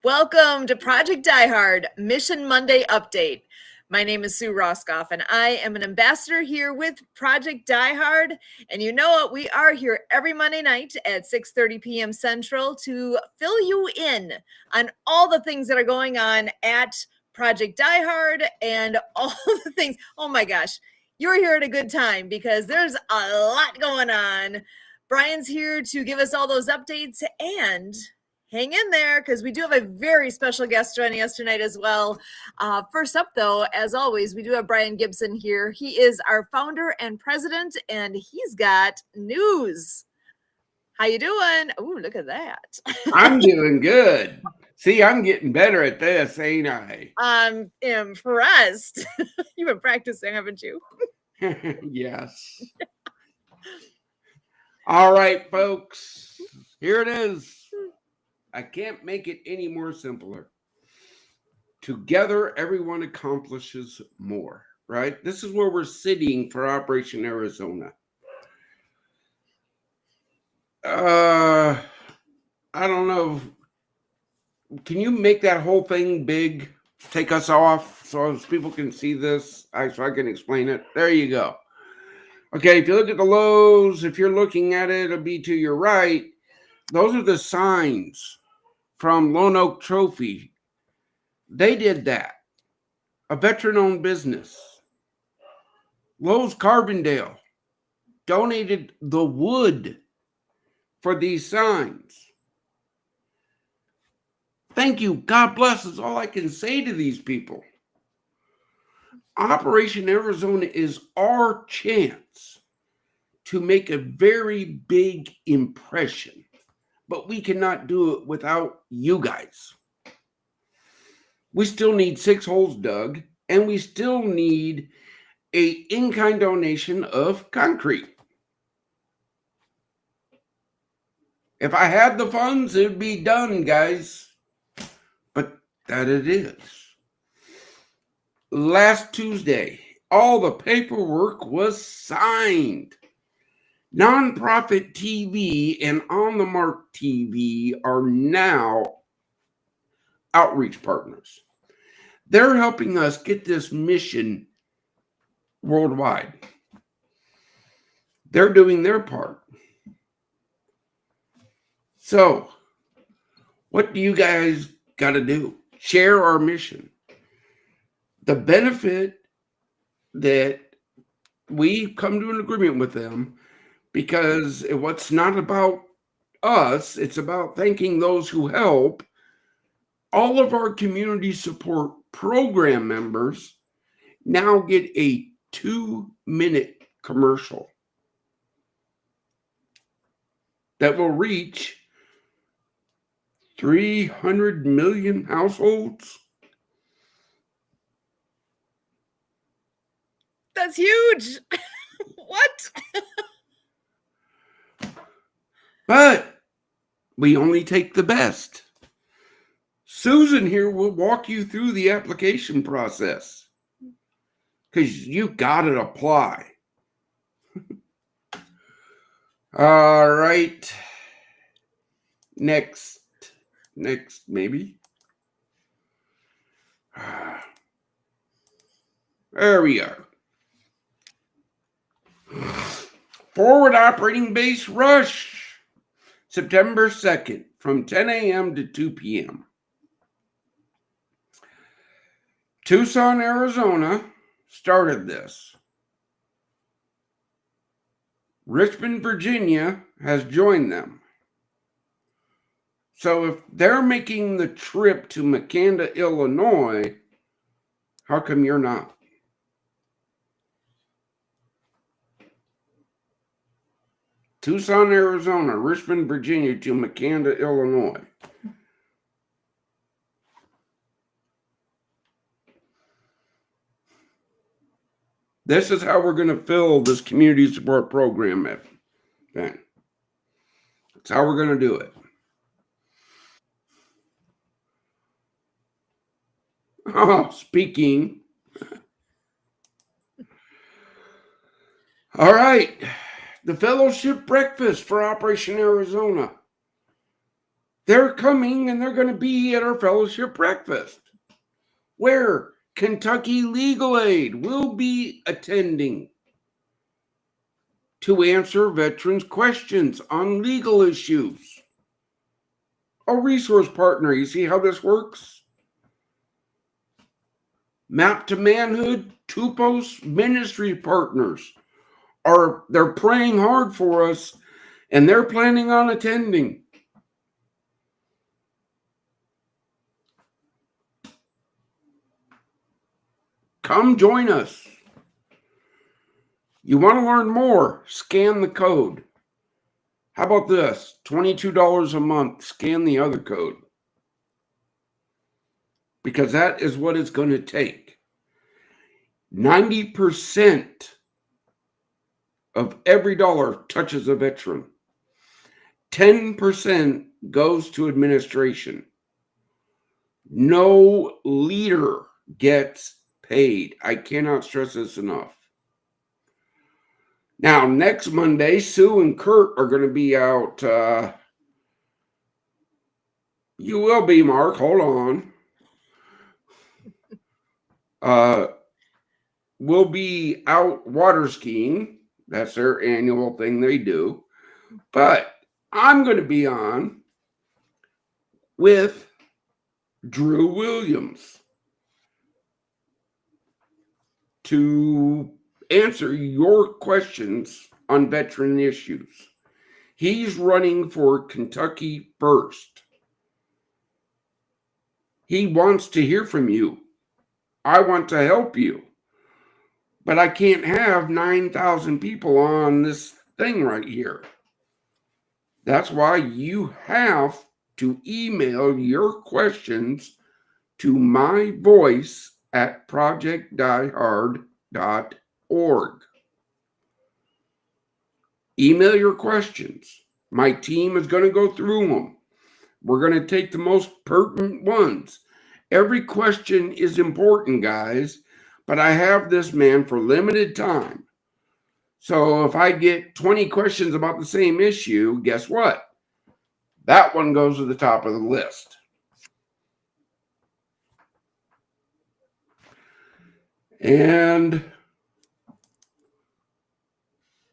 Welcome to Project Die Hard Mission Monday Update. My name is Sue Roskoff, and I am an ambassador here with Project Die Hard. And you know what? We are here every Monday night at 6:30 p.m. Central to fill you in on all the things that are going on at Project Die Hard and all the things. Oh my gosh, you're here at a good time because there's a lot going on. Brian's here to give us all those updates, and hang in there because we do have a very special guest joining us tonight as well. First up, though, as always, we do have Brian Gibson here. He is our founder and president, and he's got news. How you doing? Oh, look at that. I'm doing good. See, I'm getting better at this, ain't I? I'm impressed. You've been practicing, haven't you? Yes. All right, folks. Here it is. I can't make it any more simpler. Together, everyone accomplishes more, right? This is where we're sitting for Operation Arizona. I don't know. Can you make that whole thing big? Take us off so people can see this, so I can explain it. There you go. Okay, if you look at the lows, if you're looking at it, it'll be to your right. Those are the signs from Lone Oak Trophy. They did that. A veteran-owned business. Lowe's Carbondale donated the wood for these signs. Thank you. God bless is all I can say to these people. Operation Arizona is our chance to make a very big impression, but we cannot do it without you guys. We still need 6 holes dug, and we still need a in-kind donation of concrete. If I had the funds, it'd be done, guys. But that it is. Last Tuesday, all the paperwork was signed. Nonprofit TV and On the Mark TV are now outreach partners. They're helping us get this mission worldwide. They're doing their part. So, what do you guys got to do? Share our mission. The benefit that we come to an agreement with them, because what's not about us, it's about thanking those who help. All of our community support program members now get a 2-minute commercial that will reach 300 million households. That's huge. What? But we only take the best. Susan here will walk you through the application process because you got to apply. All right. Next, maybe. There we are. Forward Operating Base Rush, September 2nd from 10 a.m. to 2 p.m. Tucson, Arizona started this. Richmond, Virginia has joined them. So if they're making the trip to Makanda, Illinois, how come you're not? Tucson, Arizona, Richmond, Virginia to Makanda, Illinois. This is how we're going to fill this community support program. Okay. That's how we're going to do it. Oh, speaking. All right. The fellowship breakfast for Operation Arizona. They're coming and they're going to be at our fellowship breakfast, where Kentucky Legal Aid will be attending to answer veterans' questions on legal issues. A resource partner, you see how this works? Map to Manhood, Tupos ministry partners they're praying hard for us, and they're planning on attending. Come join us. You want to learn more? Scan the code. How about this? $22 a month. Scan the other code. Because that is what it's going to take. 90% of every dollar touches a veteran. 10% goes to administration. No leader gets paid. I cannot stress this enough. Now, next Monday, Sue and Kurt are going to be out. You will be, Mark. Hold on. We'll be out water skiing. That's their annual thing they do. But I'm going to be on with Drew Williams to answer your questions on veteran issues. He's running for Kentucky First. He wants to hear from you. I want to help you. But I can't have 9,000 people on this thing right here. That's why you have to email your questions to myvoice@projectdiehard.org. Email your questions. My team is going to go through them. We're going to take the most pertinent ones. Every question is important, guys, but I have this man for limited time. So if I get 20 questions about the same issue, guess what? That one goes to the top of the list. And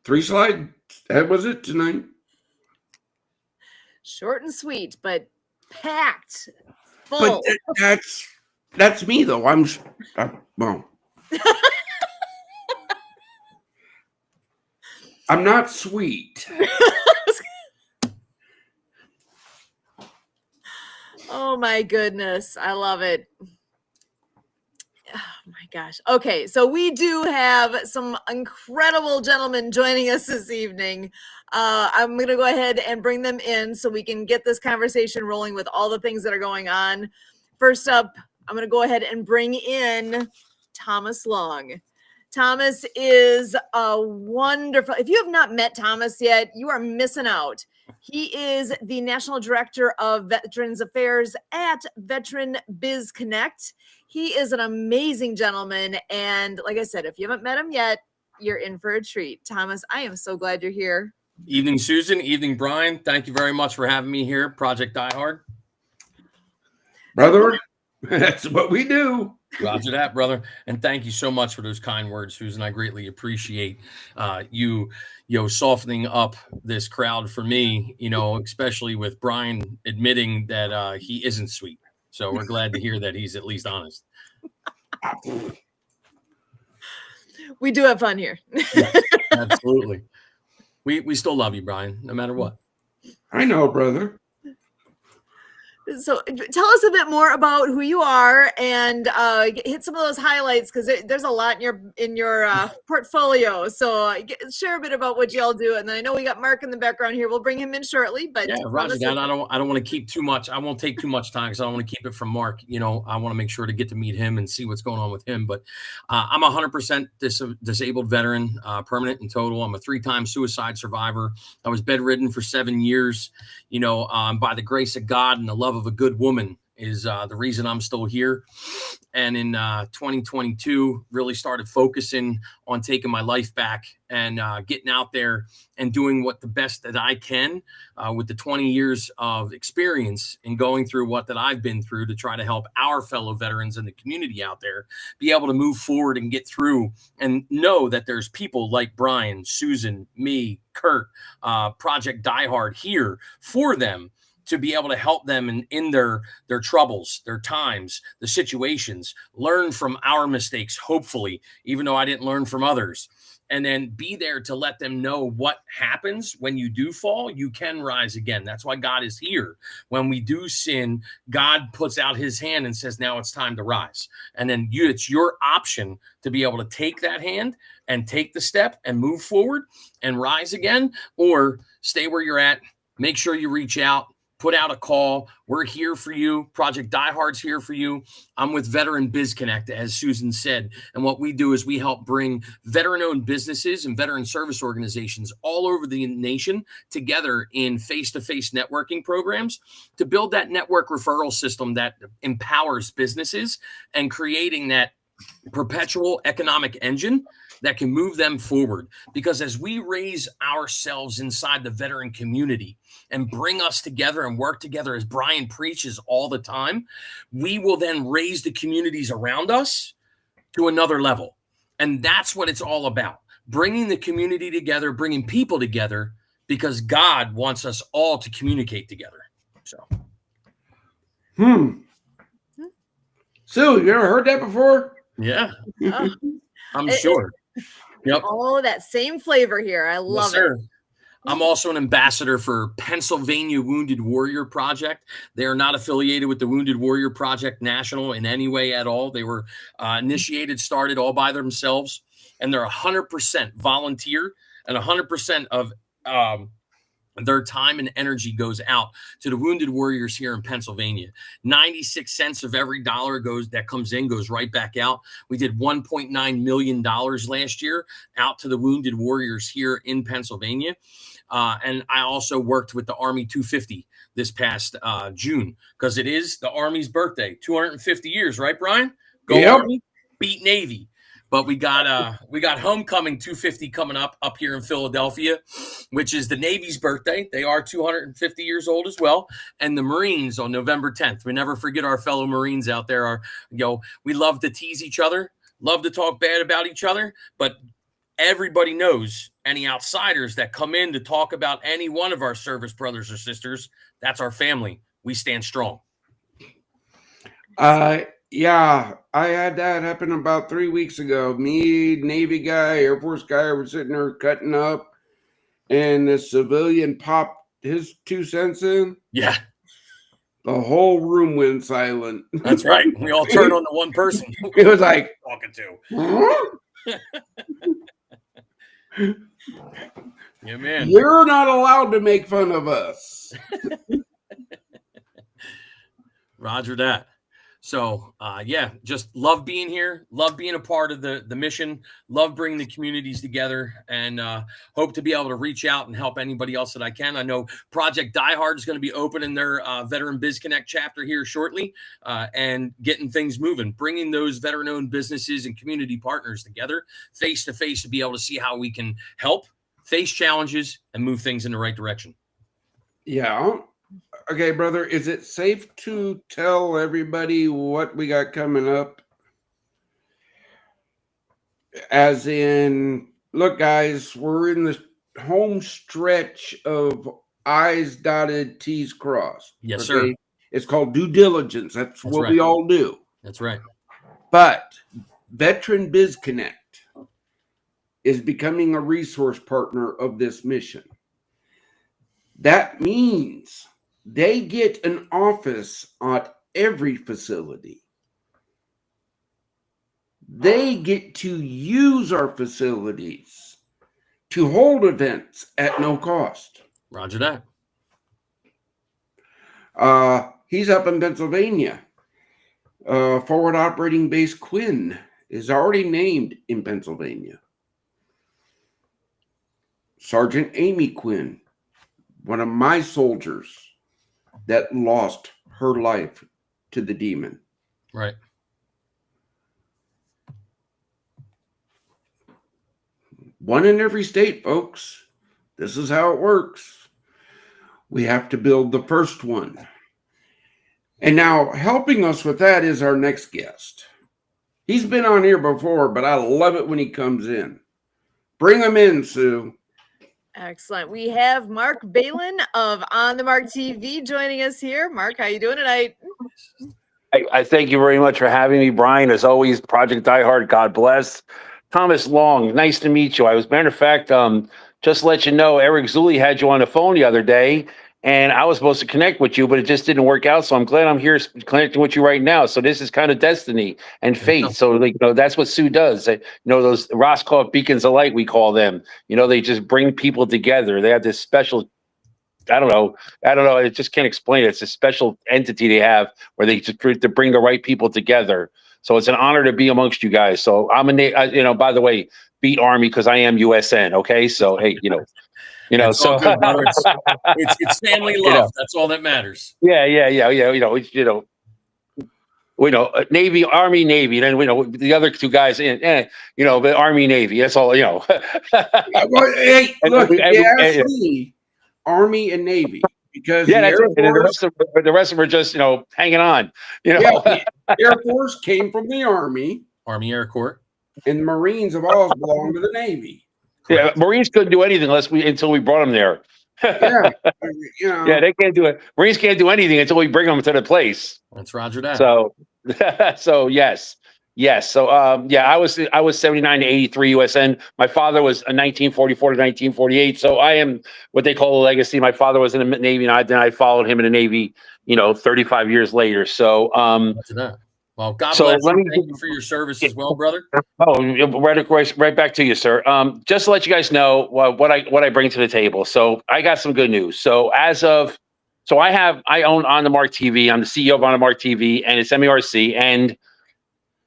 3 slides. That was it tonight. Short and sweet, but packed full. But that's me, though. Well, I'm not sweet. Oh my goodness. I love it. Oh my gosh. Okay, so we do have some incredible gentlemen joining us this evening. I'm going to go ahead and bring them in so we can get this conversation rolling with all the things that are going on. First up, I'm going to go ahead and bring in Thomas Long. Thomas is a wonderful, if you have not met Thomas yet, you are missing out. He is the National Director of Veterans Affairs at Veteran Biz Connect. He is an amazing gentleman. And like I said, if you haven't met him yet, you're in for a treat. Thomas, I am so glad you're here. Evening, Susan. Evening, Brian. Thank you very much for having me here, Project Die Hard. Brother, that's what we do. Roger that, brother. And thank you so much for those kind words, Susan. I greatly appreciate you softening up this crowd for me, especially with Brian admitting that he isn't sweet. So we're glad to hear that he's at least honest. We do have fun here. Yeah, absolutely. We still love you, Brian, no matter what. I know, brother. So tell us a bit more about who you are and hit some of those highlights, because there's a lot in your portfolio. So share a bit about what y'all do. And then I know we got Mark in the background here. We'll bring him in shortly. But yeah, Roger that. I don't want to keep too much. I won't take too much time because I don't want to keep it from Mark. I want to make sure to get to meet him and see what's going on with him. But I'm a 100% disabled veteran, permanent and total. I'm a 3-time suicide survivor. I was bedridden for 7 years. By the grace of God and the love of a good woman is the reason I'm still here. And in 2022, really started focusing on taking my life back and getting out there and doing what the best that I can with the 20 years of experience in going through what that I've been through to try to help our fellow veterans in the community out there be able to move forward and get through and know that there's people like Brian, Susan, me, Kurt, Project Diehard here for them to be able to help them in their troubles, their times, the situations, learn from our mistakes, hopefully, even though I didn't learn from others. And then be there to let them know what happens when you do fall. You can rise again. That's why God is here. When we do sin, God puts out his hand and says, now it's time to rise. And then it's your option to be able to take that hand and take the step and move forward and rise again, or stay where you're at. Make sure you reach out. Put out a call. We're here for you. Project Diehard's here for you. I'm with Veteran Biz Connect, as Susan said. And what we do is we help bring veteran-owned businesses and veteran service organizations all over the nation together in face-to-face networking programs to build that network referral system that empowers businesses and creating that perpetual economic engine that can move them forward. Because as we raise ourselves inside the veteran community and bring us together and work together, as Brian preaches all the time, we will then raise the communities around us to another level. And that's what it's all about. Bringing the community together, bringing people together, because God wants us all to communicate together. So. Sue, you ever heard that before? Yeah. Oh. I'm sure. Yep. Oh, that same flavor here. I love it. I'm also an ambassador for Pennsylvania Wounded Warrior Project. They are not affiliated with the Wounded Warrior Project National in any way at all. They were started all by themselves, and they're 100% volunteer, and 100% of their time and energy goes out to the wounded warriors here in Pennsylvania. 96 cents of every dollar that comes in goes right back out. We did $1.9 million last year out to the wounded warriors here in Pennsylvania. And I also worked with the Army 250 this past June, because it is the Army's birthday. 250 years, right, Brian? Go Army, beat Navy. But we got Homecoming 250 coming up here in Philadelphia, which is the Navy's birthday. They are 250 years old as well. And the Marines on November 10th. We never forget our fellow Marines out there. We love to tease each other, love to talk bad about each other, but everybody knows any outsiders that come in to talk about any one of our service brothers or sisters, that's our family. We stand strong. Yeah, I had that happen about 3 weeks ago. Me, Navy guy, Air Force guy were sitting there cutting up, and the civilian popped his 2 cents in. Yeah. The whole room went silent. That's right. We all turned on to one person. It was like, talking to. Yeah, man. You're not allowed to make fun of us. Roger that. So, just love being here, love being a part of the mission, love bringing the communities together, and hope to be able to reach out and help anybody else that I can. I know Project Diehard is going to be opening their Veteran Biz Connect chapter here shortly, and getting things moving, bringing those veteran-owned businesses and community partners together face-to-face to be able to see how we can help, face challenges, and move things in the right direction. Yeah. Okay, brother, is it safe to tell everybody what we got coming up? As in, look, guys, we're in the home stretch of I's dotted, T's crossed. Yes, sir. It's called due diligence. That's what right. we all do. That's right. But Veteran Biz Connect is becoming a resource partner of this mission. That means they get an office at every facility. They get to use our facilities to hold events at no cost. Roger that. He's up in Pennsylvania. Forward Operating Base Quinn is already named in Pennsylvania. Sergeant Amy Quinn, one of my soldiers that lost her life to the demon. Right. One in every state, folks. This is how it works. We have to build the first one. And now helping us with that is our next guest. He's been on here before, but I love it when he comes in. Bring him in, Sue. Excellent. We have Mark Balin of On the Mark TV joining us here. Mark, how you doing tonight? I thank you very much for having me, Brian. As always, Project Diehard, God bless. Thomas Long, nice to meet you. Matter of fact, just to let you know, Eric Zulli had you on the phone the other day, and I was supposed to connect with you, but it just didn't work out. So I'm glad I'm here connecting with you right now. So this is kind of destiny and fate. So like, that's what Sue does. Those Roscoff beacons of light, we call them. They just bring people together. They have this special. I don't know. I just can't explain it. It's a special entity they have where they just to bring the right people together. So it's an honor to be amongst you guys. So I'm by the way, beat Army because I am USN. Okay. So, hey, It's so all good, brother. It's family love. That's all that matters. Yeah. Navy, Army, Navy. Then the other two guys but Army, Navy. That's all. Well, hey, look, ask me, Army and Navy, because that's it. And the rest of them are just hanging on. The Air Force came from the Army Air Corps, and the Marines have always belonged to the Navy. Yeah, Marines couldn't do anything until we brought them there. Yeah, yeah, they can't do it. Marines can't do anything until we bring them to the place. That's Roger that. So yes. So I was 79 to 83 USN. My father was a 1944 to 1948. So I am what they call a legacy. My father was in the Navy, and then I followed him in the Navy. 35 years later. So Roger that. Well, God bless you. Thank you for your service as well, brother. Oh, right back to you, sir. Just to let you guys know what I bring to the table. So I got some good news. So I own On the Mark TV. I'm the CEO of On the Mark TV, and it's MERC. And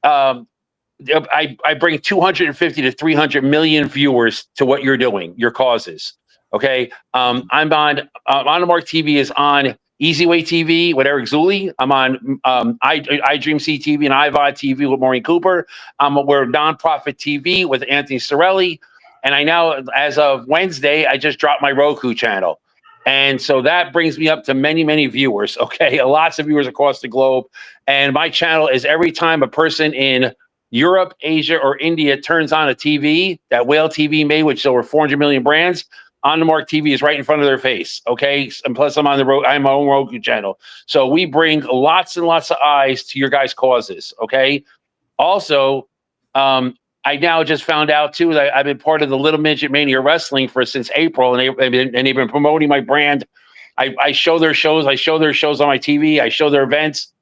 I bring 250 to 300 million viewers to what you're doing, your causes. Okay. I'm on the Mark TV is on Easy Way TV with Eric Zulli. I'm on I Dream CTV and iVod TV with Maureen Cooper. We're nonprofit TV with Anthony Sorelli. And I now, as of Wednesday, I just dropped my Roku channel. And so that brings me up to many, many viewers. Okay. Lots of viewers across the globe. And my channel is every time a person in Europe, Asia, or India turns on a TV, that Whale TV made, which is over 400 million brands, On the Mark TV is right in front of their face. Okay. And plus I'm I'm my own Roku channel. So we bring lots and lots of eyes to your guys' causes. Okay. Also, I now just found out too that I've been part of the Little Midget Mania Wrestling since April, and they've been promoting my brand. I show their shows. I show their shows on my TV. I show their events.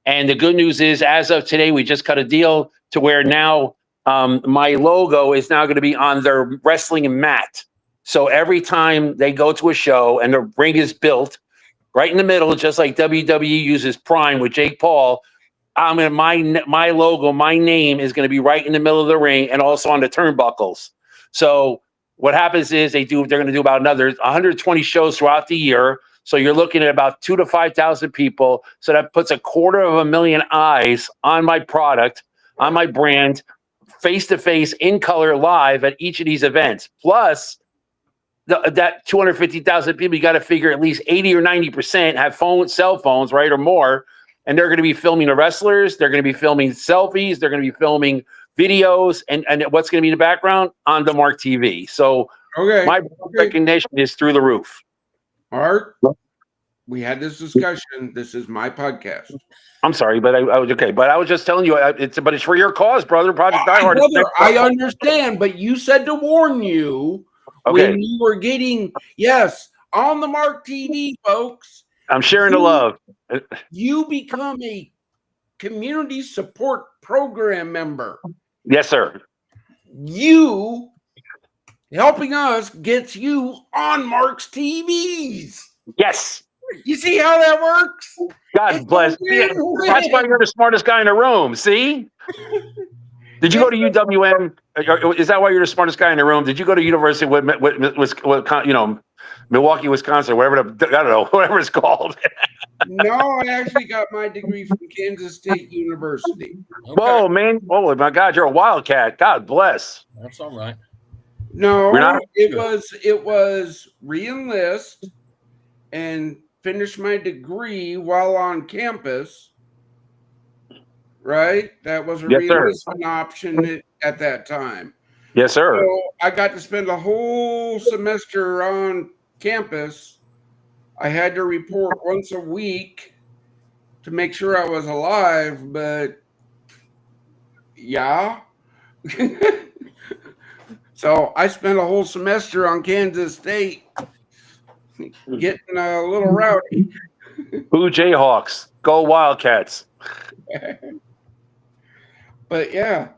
And the good news is, as of today, we just cut a deal to where now my logo is now going to be on their wrestling mat. So every time they go to a show and the ring is built right in the middle, just like WWE uses Prime with Jake Paul, my logo, my name is going to be right in the middle of the ring and also on the turnbuckles. So what happens is they're going to do about another 120 shows throughout the year. So you're looking at about 2,000 to 5,000 people. So that puts 250,000 eyes on my product, on my brand, face to face, in color, live at each of these events. Plus, that 250,000 people, you got to figure at least 80 or 90% have cell phones, right, or more. And they're going to be filming the wrestlers. They're going to be filming selfies. They're going to be filming videos. And what's going to be in the background? On the Mark TV. So my recognition is through the roof. Mark, we had this discussion. This is my podcast. I'm sorry, but I was okay. But I was just telling you, it's for your cause, brother. Project Diehard. Brother, I understand, but you said to warn you when you were getting on the Mark TV, folks. I'm sharing the love. You become a community support program member. Yes, sir. You helping us gets you on Mark's TVs. Yes. You see how that works? God bless. That's why you're the smartest guy in the room. See? Did you go to UWM? Is that why you're the smartest guy in the room? Did you go to University of Milwaukee, Wisconsin, whatever I don't know, whatever it's called? No, I actually got my degree from Kansas State University. Okay. Whoa, man! Oh my God, you're a wildcat. God bless. That's all right. No, We're not- it was re-enlist and finish my degree while on campus. Right? That was a Yes, sir. re-enlistment option at that time. Yes, sir. So I got to spend a whole semester on campus. I had to report once a week to make sure I was alive, but yeah. So I spent a whole semester on Kansas State getting a little rowdy. Boo Jayhawks. Go Wildcats. But yeah,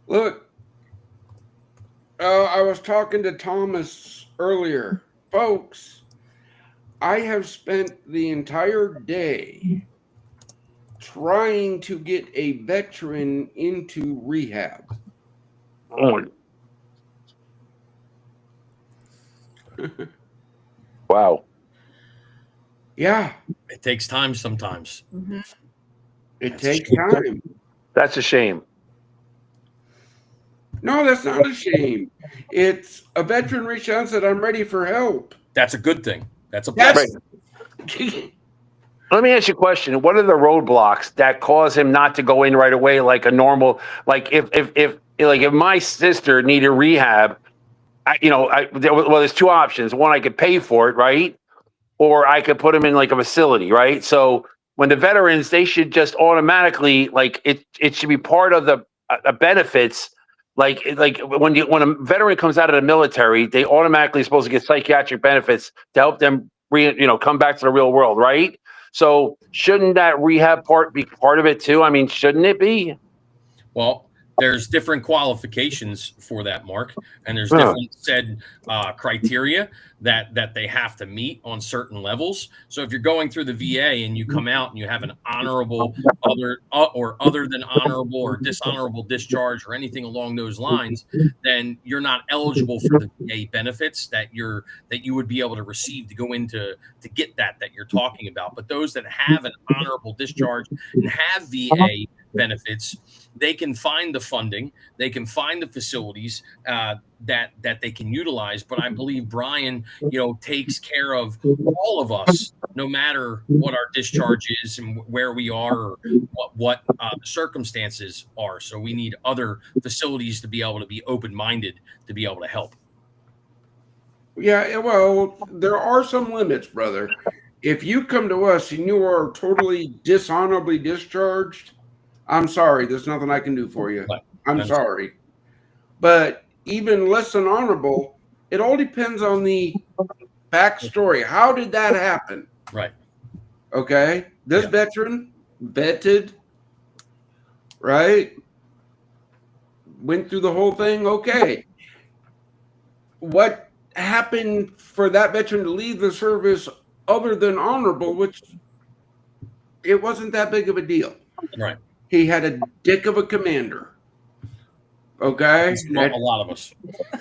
look, I was talking to Thomas earlier. Folks, I have spent the entire day trying to get a veteran into rehab. Oh. Wow. Yeah, It takes time sometimes. it takes time. That's a shame. No, that's not a shame. It's a veteran reached out and said, I'm ready for help. That's a good thing. That's a That's Let me ask you a question. What are the roadblocks that cause him not to go in right away like a normal, like if my sister needed rehab, there's two options. One, I could pay for it, right? Or I could put him in like a facility, right? So when the veterans, they should just automatically, like it should be part of the benefits. Like when a veteran comes out of the military, they automatically supposed to get psychiatric benefits to help them come back to the real world, right? So shouldn't that rehab part be part of it too? I mean, shouldn't it be? Well, there's different qualifications for that, Mark, and there's different said criteria that they have to meet on certain levels. So if you're going through the VA and you come out and you have an honorable other than honorable or dishonorable discharge or anything along those lines, then you're not eligible for the VA benefits that you would be able to receive to go into to get that you're talking about. But those that have an honorable discharge and have VA benefits, they can find the funding, they can find the facilities that they can utilize. But I believe Brian, takes care of all of us, no matter what our discharge is and where we are or what the circumstances are. So we need other facilities to be able to be open-minded to be able to help. Yeah, well, there are some limits, brother. If you come to us and you are totally dishonorably discharged, I'm sorry, there's nothing I can do for you. I'm sorry. But even less than honorable, it all depends on the backstory. How did that happen? Right. Okay. This veteran vetted, right? Went through the whole thing. Okay. What happened for that veteran to leave the service other than honorable, which it wasn't that big of a deal. Right. He had a dick of a commander. Okay? A lot of us.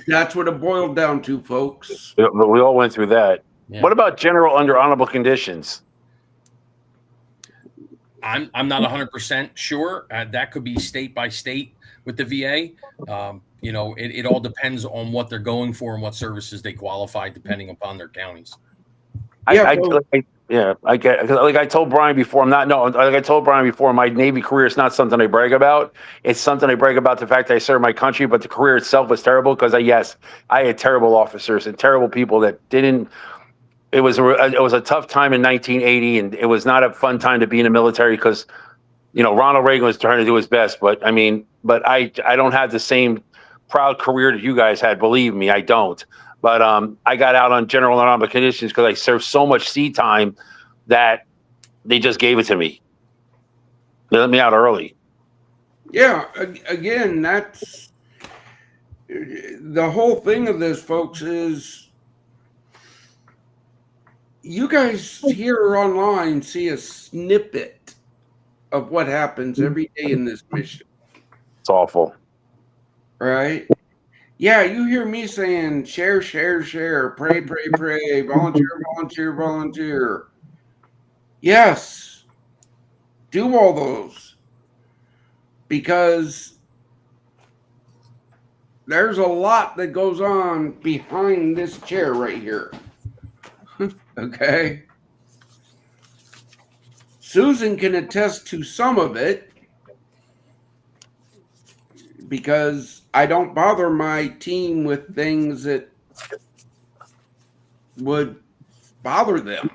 That's what it boiled down to, folks. We all went through that. Yeah. What about general under honorable conditions? I'm not 100% sure. That could be state by state with the VA. It all depends on what they're going for and what services they qualify depending upon their counties. I get, like I told Brian before, I told Brian before, my Navy career is not something I brag about. It's something I brag about the fact that I served my country, but the career itself was terrible because I had terrible officers and terrible people that didn't. It was a tough time in 1980, and it was not a fun time to be in the military because, Ronald Reagan was trying to do his best, but I don't have the same proud career that you guys had. Believe me, I don't. But I got out on general and honorable conditions because I served so much sea time that they just gave it to me. They let me out early. Yeah, again, that's the whole thing of this, folks, is you guys here online see a snippet of what happens every day in this mission. It's awful. Right? Yeah, you hear me saying share, share, share, pray, pray, pray, volunteer, volunteer, volunteer. Yes, do all those because there's a lot that goes on behind this chair right here. Okay? Susan can attest to some of it because I don't bother my team with things that would bother them.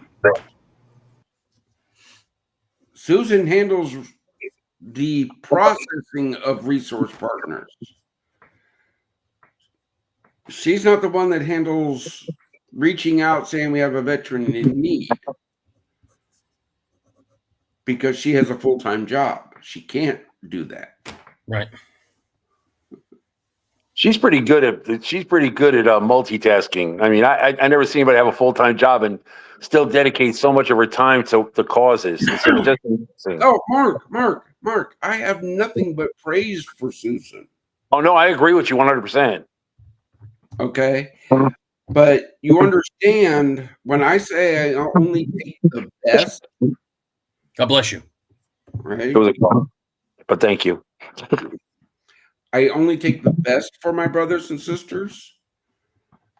Susan handles the processing of resource partners. She's not the one that handles reaching out saying we have a veteran in need because she has a full-time job. She can't do that. Right. She's pretty good at multitasking. I mean, I never seen anybody have a full-time job and still dedicate so much of her time to the causes. It's just amazing. Oh, Mark, I have nothing but praise for Susan. Oh no, I agree with you 100%. Okay. But you understand when I say I only take the best. God bless you. Right. It was a call, but thank you. I only take the best for my brothers and sisters.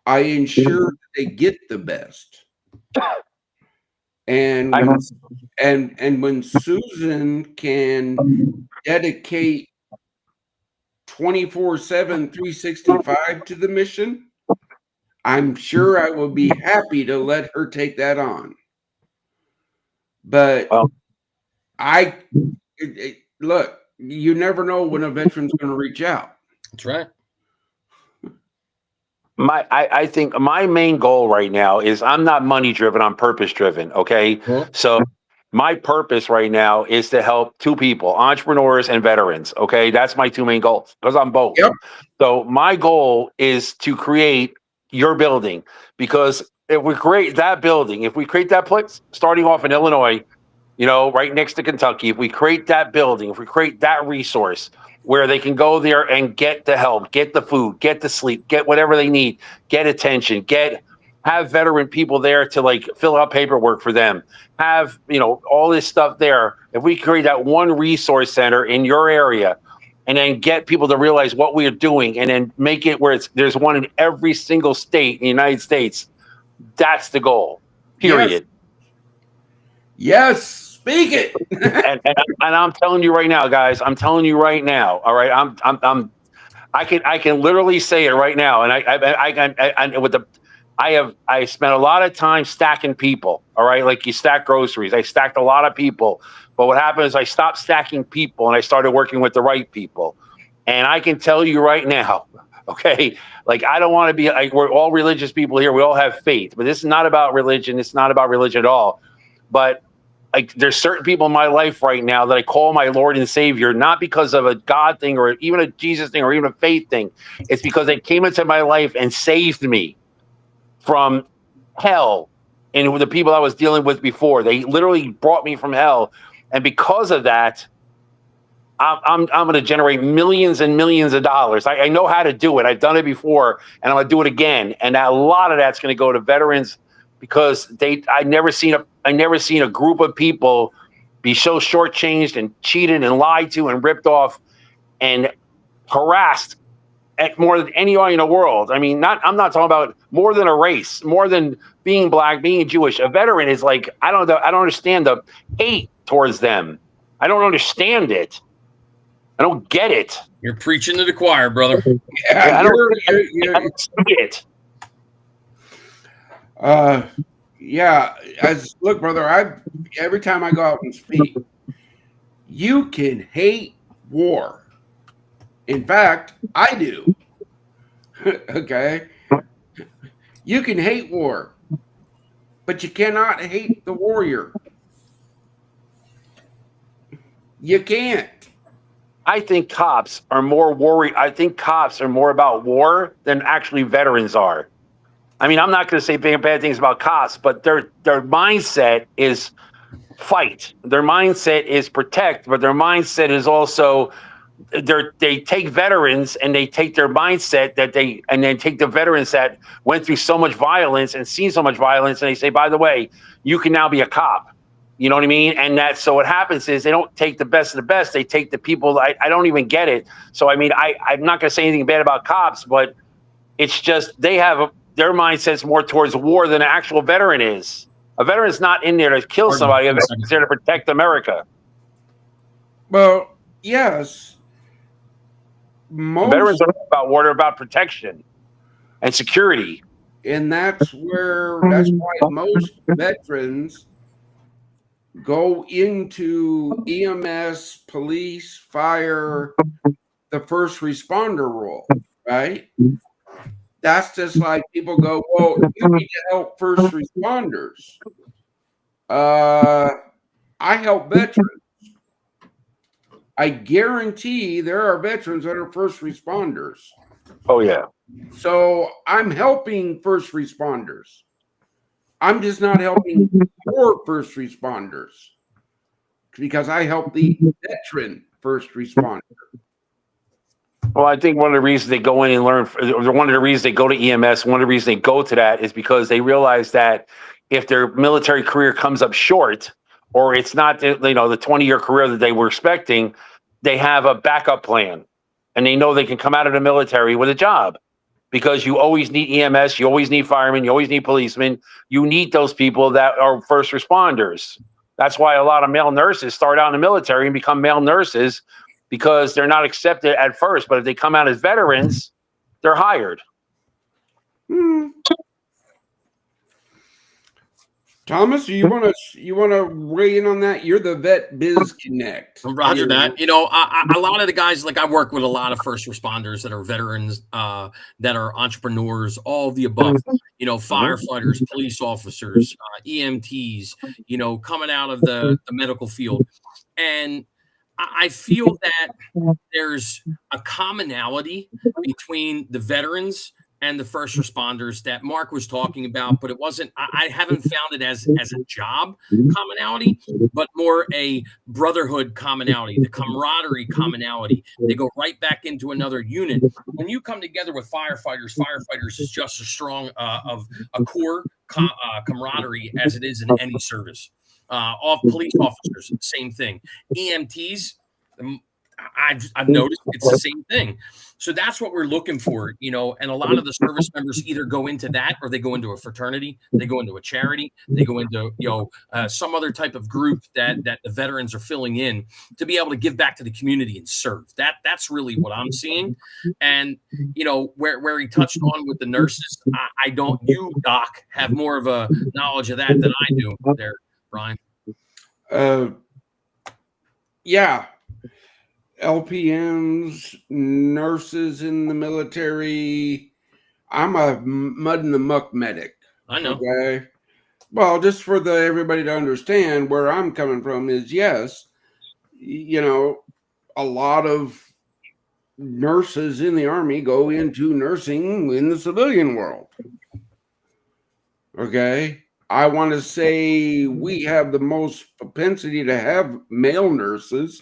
I ensure that they get the best. And when Susan can dedicate 24/7, 365 to the mission, I'm sure I will be happy to let her take that on. But look, you never know when a veteran's going to reach out. That's right. I think my main goal right now is I'm not money driven, I'm purpose driven. Okay. Cool. So my purpose right now is to help two people, entrepreneurs and veterans. Okay. That's my two main goals because I'm both. Yep. So my goal is to create your building because if we create that building, if we create that place starting off in Illinois, you know, right next to Kentucky, if we create that building, if we create that resource where they can go there and get the help, get the food, get the sleep, get whatever they need, get attention, have veteran people there to like fill out paperwork for them, have, you know, all this stuff there. If we create that one resource center in your area and then get people to realize what we are doing and then make it where there's one in every single state in the United States, that's the goal, period. Yes. Speak it. and I'm telling you right now, guys. I'm telling you right now. All right. I can literally say it right now. And I spent a lot of time stacking people. All right. Like you stack groceries. I stacked a lot of people. But what happened is I stopped stacking people and I started working with the right people. And I can tell you right now, okay, like I don't want to be like we're all religious people here. We all have faith, but this is not about religion. It's not about religion at all. But like there's certain people in my life right now that I call my Lord and Savior, not because of a God thing or even a Jesus thing or even a faith thing. It's because they came into my life and saved me from hell and the people I was dealing with before. They literally brought me from hell. And because of that, I'm going to generate millions and millions of dollars. I know how to do it. I've done it before and I'm going to do it again. And a lot of that's going to go to veterans because I never seen a group of people be so shortchanged and cheated and lied to and ripped off and harassed more than anyone in the world. I mean, I'm not talking about more than a race, more than being black, being Jewish. A veteran is like, I don't understand the hate towards them. I don't understand it. I don't get it. You're preaching to the choir, brother. Yeah, I don't see it. Look, brother, every time I go out and speak, you can hate war. In fact, I do. Okay. You can hate war, but you cannot hate the warrior. You can't. I think cops are more worried. I think cops are more about war than actually veterans are. I mean, I'm not going to say bad things about cops, but their mindset is fight. Their mindset is protect, but their mindset is also they take veterans and they take their mindset and then take the veterans that went through so much violence and seen so much violence, and they say, by the way, you can now be a cop. You know what I mean? And that, so what happens is they don't take the best of the best. They take the people. I don't even get it. So, I mean, I'm not going to say anything bad about cops, but it's just they have their mindset's more towards war than an actual veteran is. A veteran's not in there to kill somebody. A veteran's there to protect America. Well, yes. Veterans are not about war. They're about protection and security. And that's why most veterans go into EMS, police, fire, the first responder role, right? That's just like people go, well, you need to help first responders. I help veterans. I guarantee there are veterans that are first responders. Oh, yeah. So I'm helping first responders. I'm just not helping your first responders because I help the veteran first responder. Well, I think one of the reasons they go in and learn, one of the reasons they go to EMS, one of the reasons they go to that is because they realize that if their military career comes up short, or it's not the 20-year career that they were expecting, they have a backup plan, and they know they can come out of the military with a job. Because you always need EMS, you always need firemen, you always need policemen. You need those people that are first responders. That's why a lot of male nurses start out in the military and become male nurses, because they're not accepted at first. But if they come out as veterans, they're hired. Thomas, you want to weigh in on that? You're the Vet Biz Connect. Roger that. You know, a lot of the guys, like I work with a lot of first responders that are veterans, that are entrepreneurs, all of the above. You know, firefighters, police officers, EMTs. You know, coming out of the medical field, and I feel that there's a commonality between the veterans and the first responders that Mark was talking about, but it wasn't, I haven't found it as a job commonality, but more a brotherhood commonality, the camaraderie commonality. They go right back into another unit. When you come together with firefighters is just as strong of a core camaraderie as it is in any service. Police officers, same thing. EMTs, I've noticed it's the same thing. So that's what we're looking for, you know, and a lot of the service members either go into that, or they go into a fraternity, they go into a charity, they go into, some other type of group that the veterans are filling in to be able to give back to the community and serve. That's really what I'm seeing. And, you know, where he touched on with the nurses, you, Doc, have more of a knowledge of that than I do there, Brian. Yeah. LPNs, nurses in the military. I'm a mud in the muck medic. I know. Okay. Well, just for everybody to understand where I'm coming from is, yes, you know, a lot of nurses in the Army go into nursing in the civilian world. Okay. I want to say we have the most propensity to have male nurses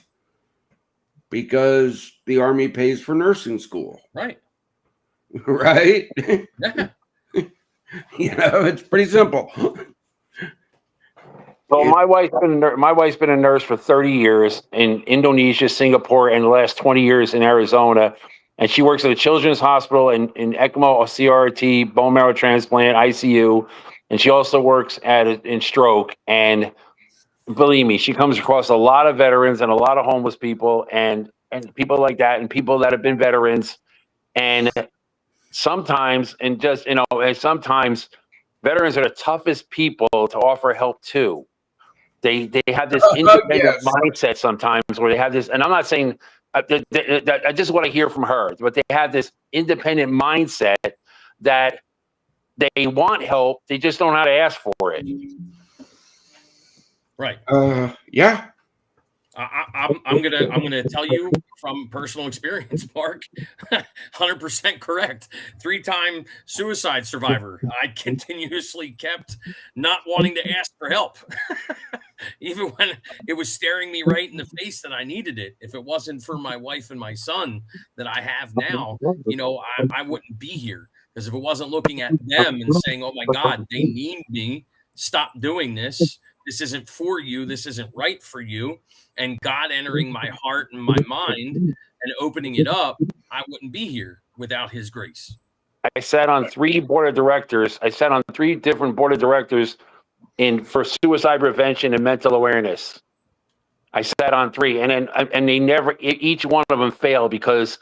because the Army pays for nursing school. Right. Right? Yeah. You know, it's pretty simple. Well, my wife's been a nurse for 30 years in Indonesia, Singapore, and the last 20 years in Arizona. And she works at a children's hospital in ECMO, CRT, bone marrow transplant, ICU. And she also works in stroke. And believe me, she comes across a lot of veterans and a lot of homeless people and people like that, and people that have been veterans. And sometimes, sometimes veterans are the toughest people to offer help to. They have this independent mindset sometimes where they have this, and I'm not saying that just what I hear from her, but they have this independent mindset that they want help, they just don't know how to ask for it. Right. Yeah. I'm gonna tell you from personal experience, Mark. 100% correct. 3-time suicide survivor. I continuously kept not wanting to ask for help. even when it was staring me right in the face that I needed it. If it wasn't for my wife and my son that I have now, I wouldn't be here. Because if it wasn't looking at them and saying, oh my God, they need me, stop doing this. This isn't for you. This isn't right for you. And God entering my heart and my mind and opening it up, I wouldn't be here without his grace. I sat on 3 board of directors. I sat on 3 different board of directors for suicide prevention and mental awareness. I sat on 3, and they never, each one of them failed because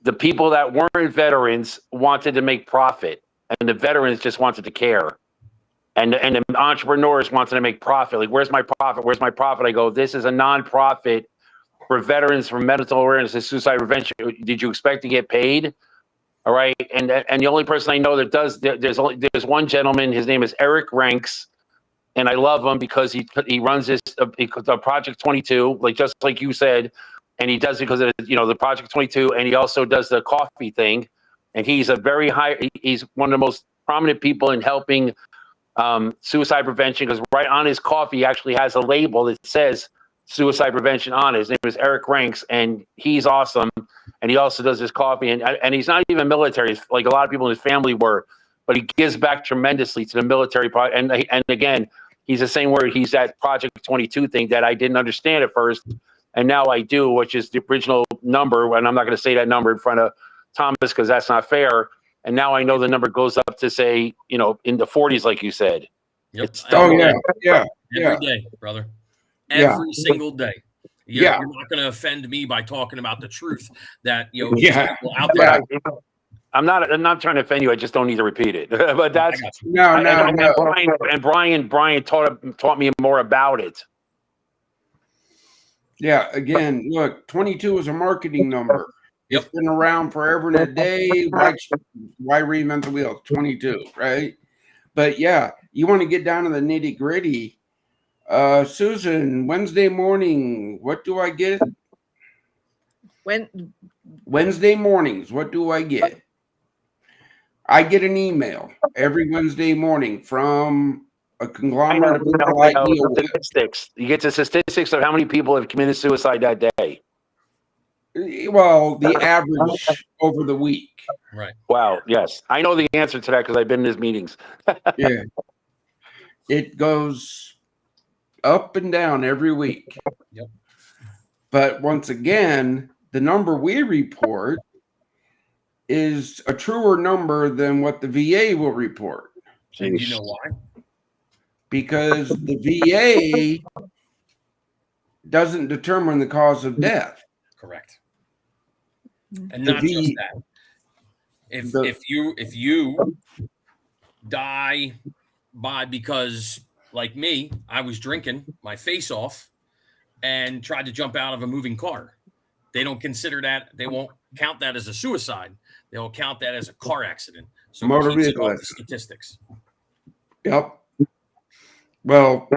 the people that weren't veterans wanted to make profit, and the veterans just wanted to care. And the entrepreneurs wanted to make profit. Like, where's my profit? Where's my profit? I go, this is a nonprofit for veterans for mental awareness and suicide prevention. Did you expect to get paid? All right. And the only person I know that does, there's one gentleman, his name is Eric Ranks. And I love him because he runs this Project 22, like just like you said, and he does it because of the Project 22, and he also does the coffee thing. And he's he's one of the most prominent people in helping suicide prevention, because right on his coffee actually has a label that says suicide prevention on it. His name is Eric Ranks, and he's awesome. And he also does his coffee, and he's not even military like a lot of people in his family were, but he gives back tremendously to the military. And again, he's the same word. He's that Project 22 thing that I didn't understand at first, and now I do, which is the original number. And I'm not going to say that number in front of Thomas because that's not fair. And now I know the number goes up to say, in the 40s, like you said. Yep. Every day, brother. Every single day. You're not going to offend me by talking about the truth that people out there. I'm not trying to offend you. I just don't need to repeat it. But that's no. And Brian taught me more about it. Yeah. Again, look, 22 is a marketing number. Yep. It's been around forever and a day. Why reinvent the wheel? 22, right? But yeah, you want to get down to the nitty gritty. Susan, Wednesday morning, what do I get? Wednesday mornings, what do I get? I get an email every Wednesday morning from a conglomerate of people I deal with. Statistics. You get the statistics of how many people have committed suicide that day. Well, the average over the week. Right. Wow. Yes. I know the answer to that because I've been in his meetings. Yeah. It goes up and down every week. Yep. But once again, the number we report is a truer number than what the VA will report. And you know why? Because the VA doesn't determine the cause of death. Correct. And not just that. If you die because, like me, I was drinking my face off and tried to jump out of a moving car, they don't consider that. They won't count that as a suicide. They'll count that as a car accident. So motor vehicle statistics. Yep. Well,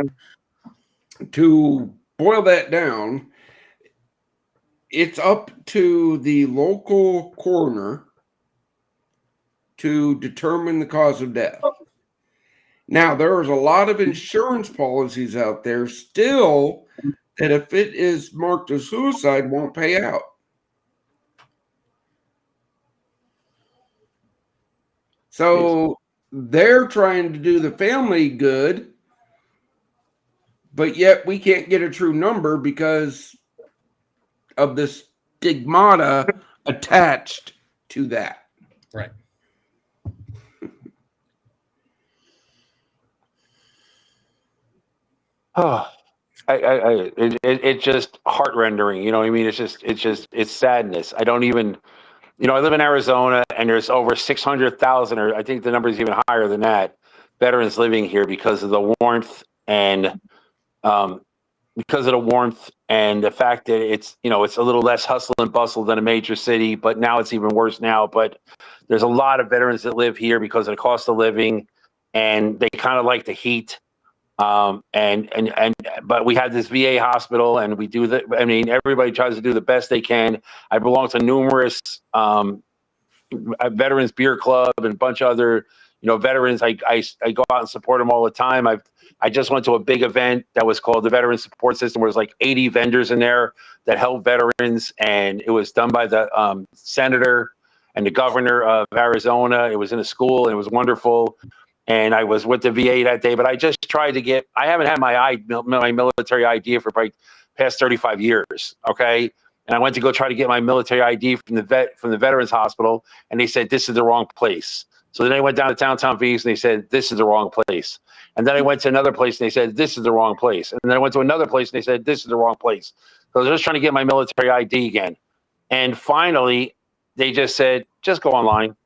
to boil that down, it's up to the local coroner to determine the cause of death. Now, there's a lot of insurance policies out there still that if it is marked as suicide, won't pay out. So they're trying to do the family good, but yet we can't get a true number because of the stigmata attached to that. Right. Oh, it's just heart rendering. You know what I mean? It's sadness. I don't even, I live in Arizona and there's over 600,000, or I think the number is even higher than that, veterans living here because of the warmth and the fact that it's a little less hustle and bustle than a major city, but now it's even worse now. But there's a lot of veterans that live here because of the cost of living, and they kind of like the heat. But we have this VA hospital, and we do that. I mean, everybody tries to do the best they can. I belong to numerous veterans beer club and a bunch of other veterans. I go out and support them all the time. I just went to a big event that was called the Veteran Support System, where there's like 80 vendors in there that help veterans, and it was done by the senator and the governor of Arizona. It was in a school, and it was wonderful. And I was with the VA that day, but I just tried to get. I haven't had my military ID for probably past 35 years. Okay. And I went to go try to get my military ID from the Veterans Hospital, and they said this is the wrong place. So then I went down to Downtown V's, and they said this is the wrong place. And then I went to another place, and they said this is the wrong place. And then I went to another place, and they said this is the wrong place. So I was just trying to get my military ID again. And finally, they just said just go online.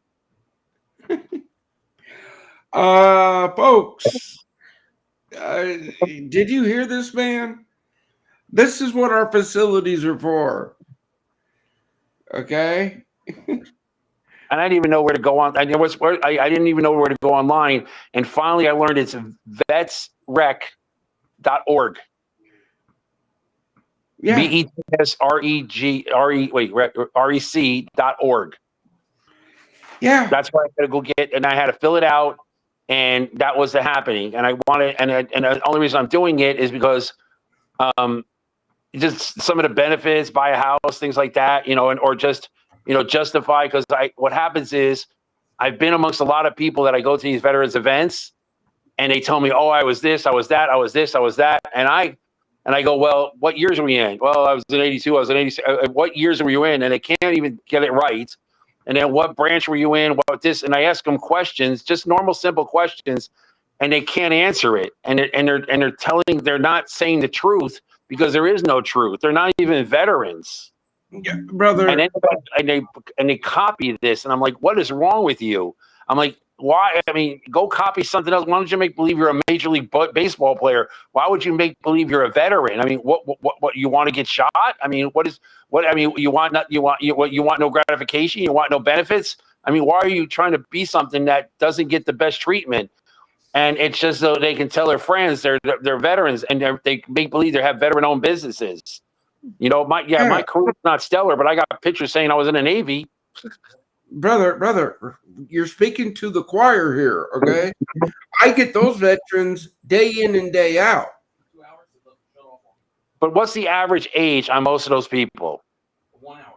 Folks, did you hear this, man? This is what our facilities are for. Okay. And I didn't even know where to go on. I didn't even know where to go online. And finally, I learned it's vetsrec.org. Yeah. VETSREC.org. Yeah. That's where I had to go get, and I had to fill it out, and that was the happening. And I wanted, and the only reason I'm doing it is because, just some of the benefits, buy a house, things like that, or just, justify. Because what happens is, I've been amongst a lot of people that I go to these veterans events, and they tell me, oh, I was this, I was that, I was this, I was that, and I go, well, what years are we in? Well, I was in 82, I was in 86. What years were you in? And they can't even get it right. And then what branch were you in? What this? And I ask them questions, just normal, simple questions, and they can't answer it. And they're not saying the truth, because there is no truth. They're not even veterans. Yeah, brother. And they copy this, and I'm like, what is wrong with you? I'm like, why? I mean, go copy something else. Why don't you make believe you're a Major League Baseball player? Why would you make believe you're a veteran? I mean, what you want to get shot? I mean, you want no gratification? You want no benefits? I mean, why are you trying to be something that doesn't get the best treatment? And it's just so they can tell their friends they're veterans, and they make believe they have veteran-owned businesses. My career's not stellar, but I got pictures saying I was in the Navy. Brother, you're speaking to the choir here, okay? I get those veterans day in and day out. But what's the average age on most of those people? 1 hour.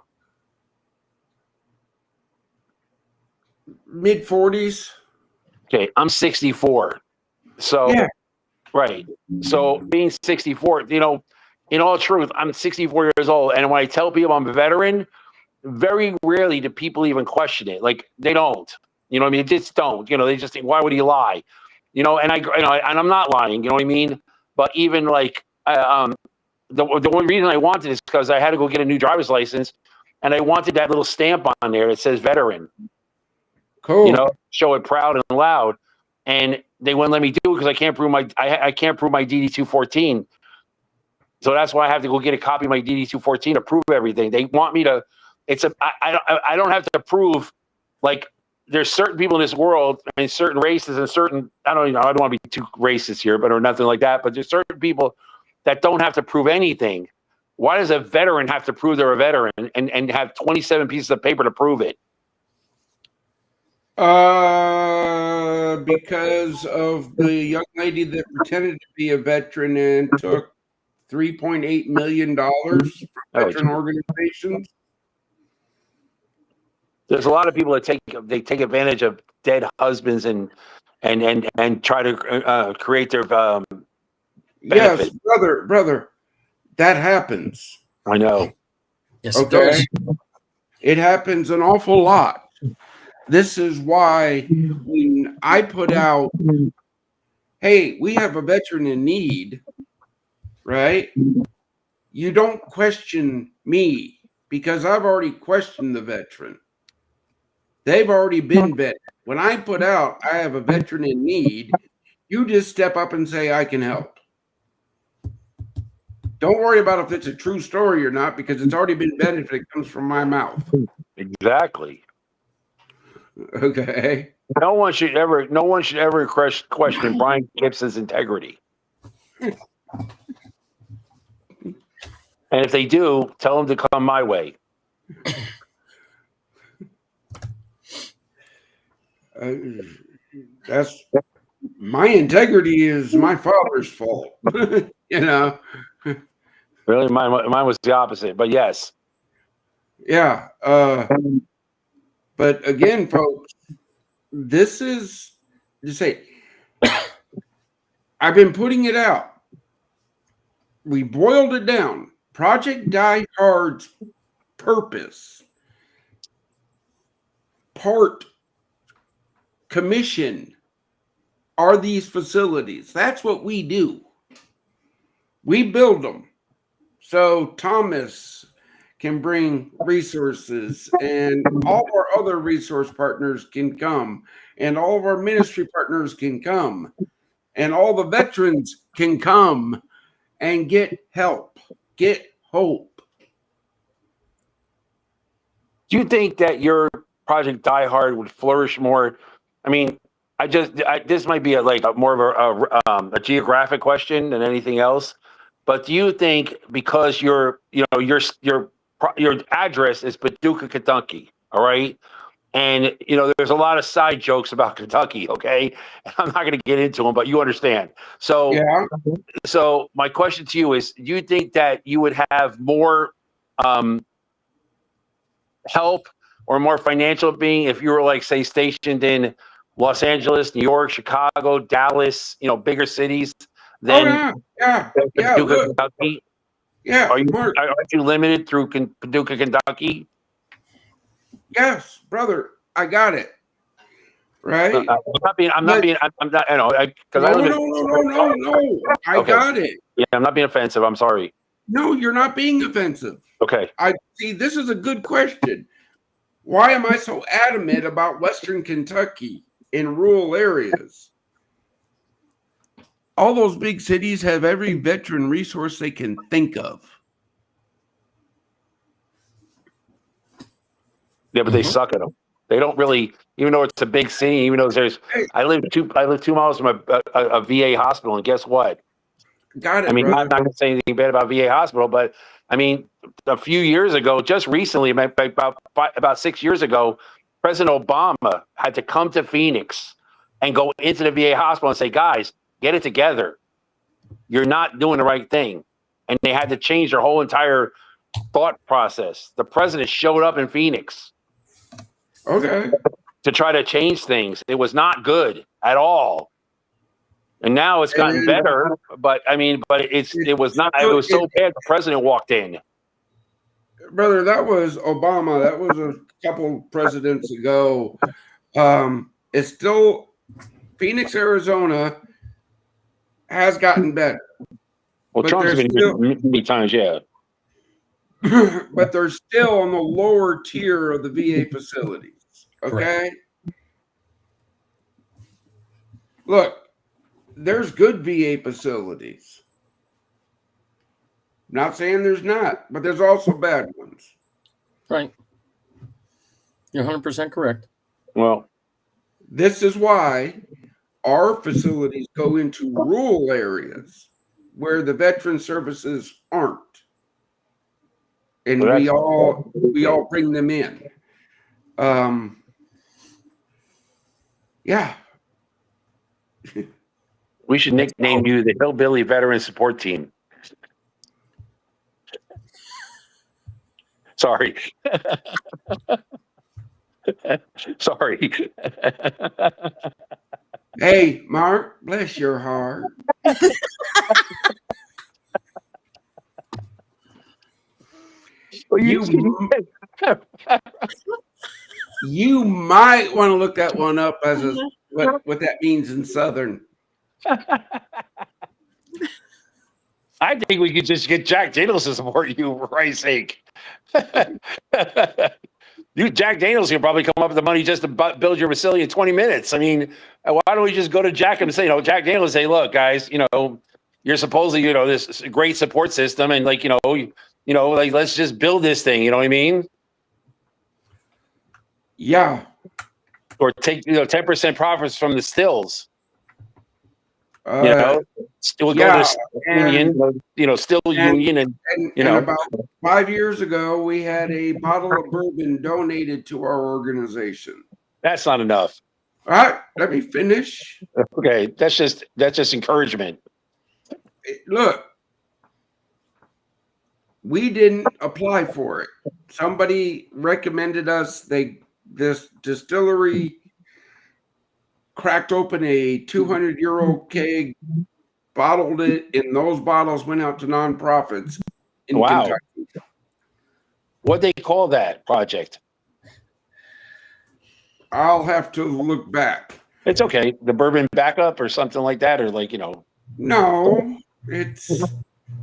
Mid-40s. Okay, I'm 64. So, yeah. Right. So being 64, in all truth, I'm 64 years old. And when I tell people I'm a veteran, very rarely do people even question it. Like, they don't. You know what I mean? They just don't. They just think, why would he lie? And I'm not lying. You know what I mean? But even like the only reason I wanted is because I had to go get a new driver's license, and I wanted that little stamp on there that says veteran. Cool. Show it proud and loud. And they wouldn't let me do it because I can't prove my DD-214. So that's why I have to go get a copy of my DD-214 to prove everything. They want me to. I don't have to prove, like, there's certain people in this world, and certain races and certain, I don't want to be too racist here, or nothing like that, but there's certain people that don't have to prove anything. Why does a veteran have to prove they're a veteran and have 27 pieces of paper to prove it? Because of the young lady that pretended to be a veteran and took $3.8 million from veteran organizations. There's a lot of people that take advantage of dead husbands and try to create their benefit. Yes, brother, that happens. I know. Yes, okay, it does. It happens an awful lot. This is why when I put out, hey, we have a veteran in need, right? You don't question me, because I've already questioned the veteran. They've already been vetted. When I put out, I have a veteran in need, you just step up and say, I can help. Don't worry about if it's a true story or not, because it's already been vetted if it comes from my mouth. Exactly. Okay. No one should ever question Brian Gibson's integrity. And if they do, tell them to come my way. That's my integrity is my father's fault. You know. Really, mine was the opposite. But yes, Yeah. But again, folks, this is to say, I've been putting it out. We boiled it down. Project Die Hard's purpose, part, commission are these facilities. That's what we do. We build them. So Thomas can bring resources, and all of our other resource partners can come, and all of our ministry partners can come, and all the veterans can come and get help, get hope. do you think that your Project Die Hard would flourish more? I mean, this might be more of a geographic question than anything else. But do you think because your address is Paducah, Kentucky, all right? And there's a lot of side jokes about Kentucky, okay? And I'm not going to get into them, but you understand. So, Yeah. so my question to you is: do you think that you would have more help or more financial being if you were, like, say, stationed in Los Angeles, New York, Chicago, Dallas, bigger cities than Paducah, Look, Kentucky? yeah. Aren't Mark, you limited through Paducah, Kentucky? yes, brother, I got it. Right? I'm not being, because I live in. No. I Okay. got it. Yeah, I'm not being offensive. I'm sorry. No, you're not being offensive. Okay. I see. This is a good question. Why am I so adamant about Western Kentucky in rural areas? All those big cities have every veteran resource they can think of. Yeah, but they suck at them. They don't really, even though it's a big city, even though I live 2 miles from a VA hospital, and guess what? Got it, I mean, brother. I'm not going to say anything bad about VA hospital, but I mean, a few years ago, just recently, about 6 years ago, President Obama had to come to Phoenix and go into the VA hospital and say, guys, get it together. You're not doing the right thing. And they had to change their whole entire thought process. The president showed up in Phoenix. Okay. To try to change things. It was not good at all. And now it's gotten better, but it was so bad the president walked in. Brother, that was Obama. That was a couple presidents ago. It's still Phoenix, Arizona has gotten better. Well, but Trump's been here many times, yeah. But they're still on the lower tier of the VA facilities. Okay. Correct. Look, there's good VA facilities. Not saying there's not, but there's also bad ones. Right. You're 100% correct. Well, this is why our facilities go into rural areas where the veteran services aren't. And we all bring them in. Yeah. We should nickname you the Hillbilly Veteran Support Team. Sorry. Sorry. Hey, Mark, bless your heart. You might want to look that one up as what that means in Southern. I think we could just get Jack Daniels to support you, for Christ's sake. Jack Daniels can probably come up with the money just to build your facility in 20 minutes. I mean, why don't we just go to Jack and say, Jack Daniels, say, look, guys, you're supposedly, this great support system, and let's just build this thing. You know what I mean? Yeah. Or take 10% profits from the stills. We'll go to union, still union, and about 5 years ago, we had a bottle of bourbon donated to our organization. That's not enough. All right, let me finish. Okay, that's just encouragement. Look, we didn't apply for it. Somebody recommended us. This distillery cracked open a 200-year-old keg, bottled it, and those bottles went out to nonprofits in Wow. Kentucky. What they call that project? I'll have to look back. It's okay. The bourbon backup or something like that, or like, No, it's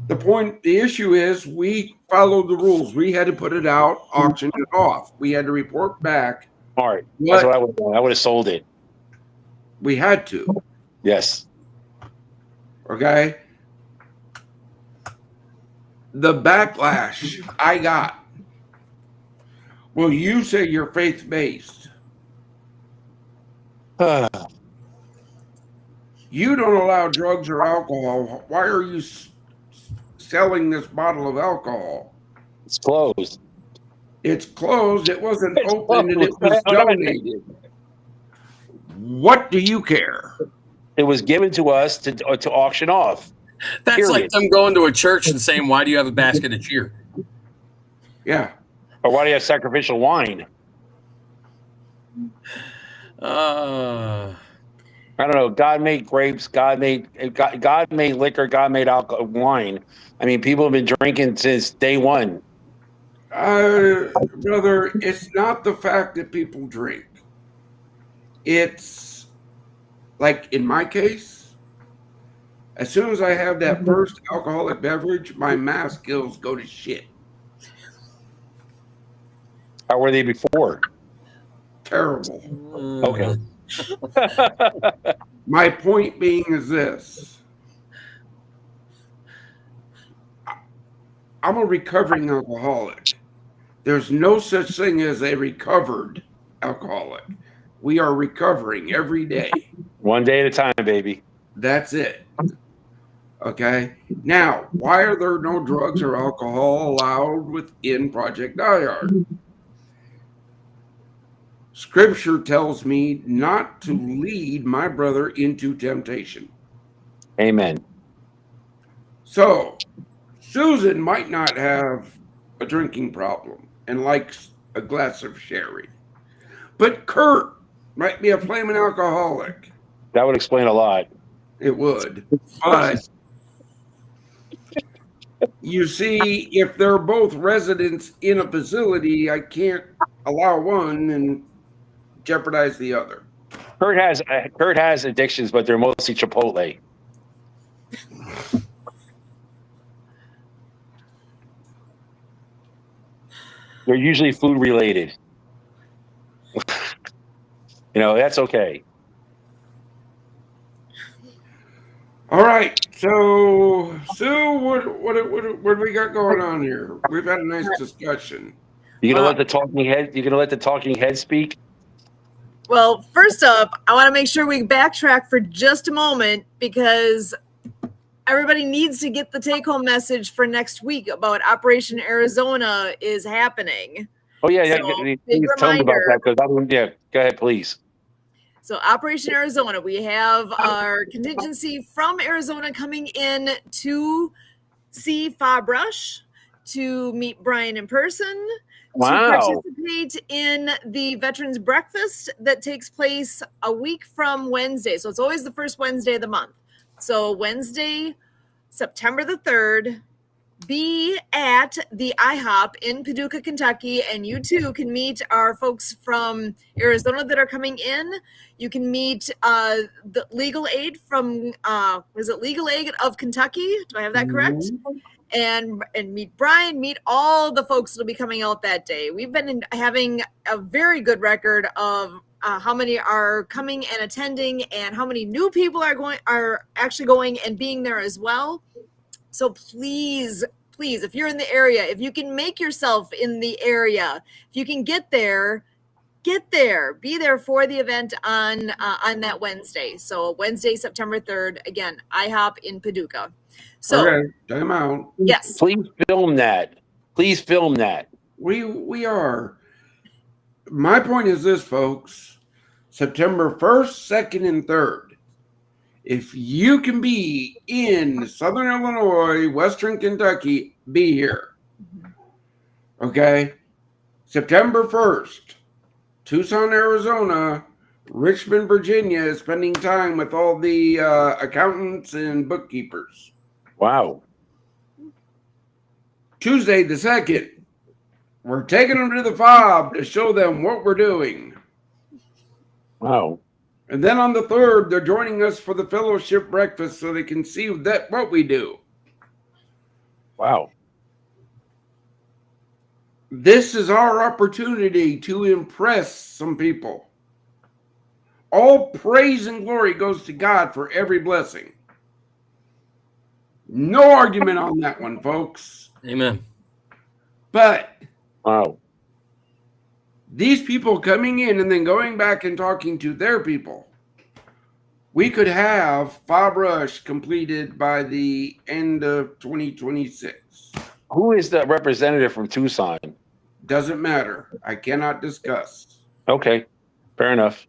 the point. The issue is we followed the rules. We had to put it out, auction it off. We had to report back. All right. That's what I would have done. I would have sold it. We had to. Yes. Okay. The backlash I got. Well, you say you're faith-based. You don't allow drugs or alcohol. Why are you selling this bottle of alcohol? It's closed. It's closed. It wasn't It's open and it closed. was donated. What do you care? It was given to us to auction off. That's Period. like them going to a church and saying, "Why do you have a basket of cheer?" Yeah. Or why do you have sacrificial wine? I don't know. God made grapes. God made liquor. God made alcohol, wine. I mean, people have been drinking since day one. Brother, it's not the fact that people drink. It's like in my case, as soon as I have that first alcoholic beverage, my math skills go to shit. How were they before? Terrible. Okay. My point being is this. I'm a recovering alcoholic. There's no such thing as a recovered alcoholic. We are recovering every day. One day at a time, baby. That's it. Okay. Now, why are there no drugs or alcohol allowed within Project Die Hard? Scripture tells me not to lead my brother into temptation. Amen. So, Susan might not have a drinking problem and likes a glass of sherry. But Kurt might be a flaming alcoholic. That would explain a lot. It would. But you see, if they're both residents in a facility, I can't allow one and jeopardize the other. Kurt has addictions, but they're mostly Chipotle. They're usually food related. That's okay. All right. So, Sue, what do we got going on here? We've had a nice discussion. You gonna let the talking head? You gonna let the talking head speak? Well, first up, I want to make sure we backtrack for just a moment because everybody needs to get the take-home message for next week about Operation Arizona is happening. Oh yeah, So, please big tell me about reminder. that because I don't. Yeah, go ahead, please. So Operation Arizona, we have our contingency from Arizona coming in to see Fabrush, to meet Brian in person, Wow. to participate in the Veterans Breakfast that takes place a week from Wednesday. So it's always the first Wednesday of the month. So Wednesday, September the 3rd, be at the IHOP in Paducah, Kentucky, and you too can meet our folks from Arizona that are coming in. You can meet the Legal Aid from, Legal Aid of Kentucky? Do I have that correct? And meet Brian, meet all the folks that'll be coming out that day. We've been having a very good record of how many are coming and attending, and how many new people are actually going and being there as well. So please, if you're in the area, if you can make yourself in the area, if you can get there, be there for the event on that Wednesday. So Wednesday, September 3rd, again, IHOP in Paducah. So Okay, time out. yes, Please film that. Please film that. We are. My point is this, folks. September 1st, 2nd, and 3rd. If you can be in Southern Illinois, Western Kentucky, be here. Okay? September 1st, Tucson, Arizona, Richmond, Virginia is spending time with all the accountants and bookkeepers. Wow. Tuesday the 2nd, we're taking them to the FOB to show them what we're doing. Wow. And then on the 3rd, they're joining us for the fellowship breakfast so they can see what we do. Wow. This is our opportunity to impress some people. All praise and glory goes to God for every blessing. No argument on that one, folks. Amen. But Wow. these people coming in and then going back and talking to their people, we could have FOB Rush completed by the end of 2026. Who is the representative from Tucson? Doesn't matter. I cannot discuss. Okay. Fair enough.